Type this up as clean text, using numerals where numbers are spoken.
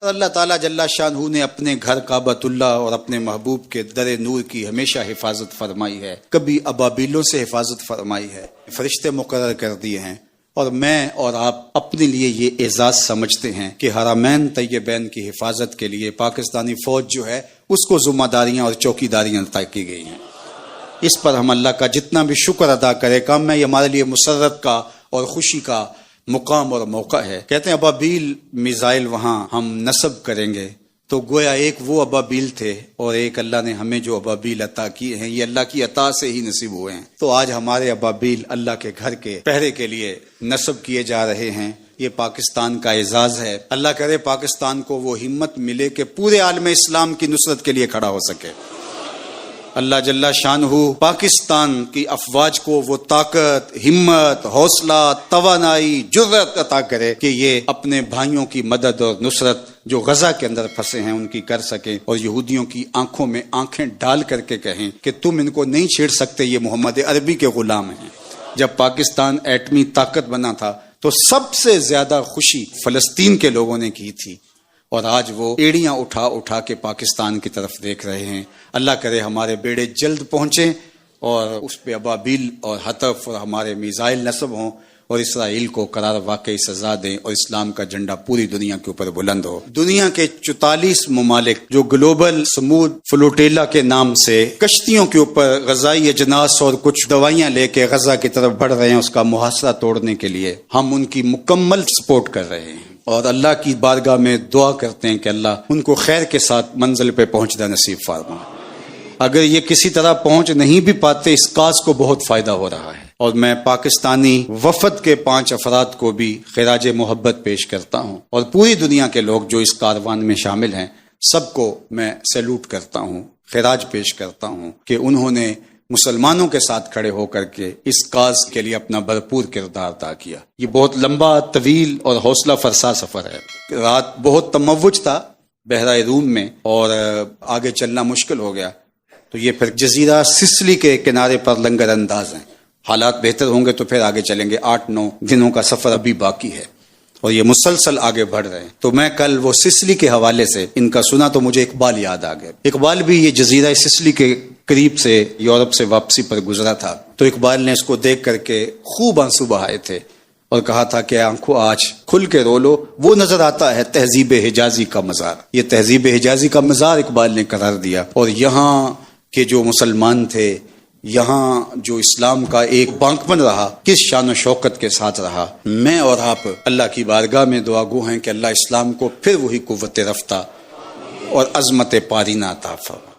اللہ تعالیٰ جل شانہ نے اپنے گھر کعبۃ اللہ اور اپنے محبوب کے در نور کی ہمیشہ حفاظت فرمائی ہے، کبھی ابابیلوں سے حفاظت فرمائی ہے، فرشتے مقرر کر دیے ہیں، اور میں اور آپ اپنے لیے یہ اعزاز سمجھتے ہیں کہ حرمین طیبین کی حفاظت کے لیے پاکستانی فوج جو ہے اس کو ذمہ داریاں اور چوکیداریاں طے کی گئی ہیں۔ اس پر ہم اللہ کا جتنا بھی شکر ادا کرے کم میں، یہ ہمارے لیے مسرت کا اور خوشی کا مقام اور موقع ہے۔ کہتے ہیں ابابیل میزائل وہاں ہم نصب کریں گے، تو گویا ایک وہ ابابیل تھے اور ایک اللہ نے ہمیں جو ابابیل عطا کیے ہیں، یہ اللہ کی عطا سے ہی نصیب ہوئے ہیں۔ تو آج ہمارے ابابیل اللہ کے گھر کے پہرے کے لیے نصب کیے جا رہے ہیں، یہ پاکستان کا اعزاز ہے۔ اللہ کرے پاکستان کو وہ ہمت ملے کہ پورے عالم اسلام کی نصرت کے لیے کھڑا ہو سکے۔ اللہ جل شانہ پاکستان کی افواج کو وہ طاقت، ہمت، حوصلہ، توانائی، جرأت عطا کرے کہ یہ اپنے بھائیوں کی مدد اور نصرت جو غزہ کے اندر پھنسے ہیں ان کی کر سکیں، اور یہودیوں کی آنکھوں میں آنکھیں ڈال کر کے کہیں کہ تم ان کو نہیں چھیڑ سکتے، یہ محمد عربی کے غلام ہیں۔ جب پاکستان ایٹمی طاقت بنا تھا تو سب سے زیادہ خوشی فلسطین کے لوگوں نے کی تھی، اور آج وہ ایڑیاں اٹھا اٹھا کے پاکستان کی طرف دیکھ رہے ہیں۔ اللہ کرے ہمارے بیڑے جلد پہنچیں اور اس پہ ابابیل اور حطف اور ہمارے میزائل نصب ہوں، اور اسرائیل کو قرار واقعی سزا دیں، اور اسلام کا جھنڈا پوری دنیا کے اوپر بلند ہو۔ دنیا کے 44 ممالک جو گلوبل سمود فلوٹیلا کے نام سے کشتیوں کے اوپر غذائی اجناس اور کچھ دوائیاں لے کے غزہ کی طرف بڑھ رہے ہیں، اس کا محاصرہ توڑنے کے لیے ہم ان کی مکمل سپورٹ کر رہے ہیں، اور اللہ کی بارگاہ میں دعا کرتے ہیں کہ اللہ ان کو خیر کے ساتھ منزل پہ پہنچنا نصیب فرما۔ اگر یہ کسی طرح پہنچ نہیں بھی پاتے، اس کاز کو بہت فائدہ ہو رہا ہے، اور میں پاکستانی وفد کے 5 افراد کو بھی خراج محبت پیش کرتا ہوں، اور پوری دنیا کے لوگ جو اس کاروان میں شامل ہیں سب کو میں سیلوٹ کرتا ہوں، خراج پیش کرتا ہوں کہ انہوں نے مسلمانوں کے ساتھ کھڑے ہو کر کے اس کاز کے لیے اپنا بھرپور کردار ادا کیا۔ یہ بہت لمبا، طویل اور حوصلہ فرسا سفر ہے۔ رات بہت تموج تھا بحرۂ روم میں، اور آگے چلنا مشکل ہو گیا، تو یہ پھر جزیرہ سسلی کے کنارے پر لنگر انداز ہیں۔ حالات بہتر ہوں گے تو پھر آگے چلیں گے، 8-9 دنوں کا سفر ابھی باقی ہے، اور یہ مسلسل آگے بڑھ رہے ہیں۔ تو میں کل وہ سسلی کے حوالے سے ان کا سنا تو مجھے اقبال یاد آ گیا۔ اقبال بھی یہ جزیرہ سسلی کے قریب سے یورپ سے واپسی پر گزرا تھا، تو اقبال نے اس کو دیکھ کر کے خوب آنسو بہائے تھے اور کہا تھا کہ آنکھوں آج کھل کے رو لو، وہ نظر آتا ہے تہذیب حجازی کا مزار۔ یہ تہذیب حجازی کا مزار اقبال نے قرار دیا، اور یہاں کے جو مسلمان تھے، یہاں جو اسلام کا ایک بانکپن رہا، کس شان و شوکت کے ساتھ رہا۔ میں اور آپ اللہ کی بارگاہ میں دعا گو ہیں کہ اللہ اسلام کو پھر وہی قوت رفتہ اور عظمت پارینہ عطا فرمائے۔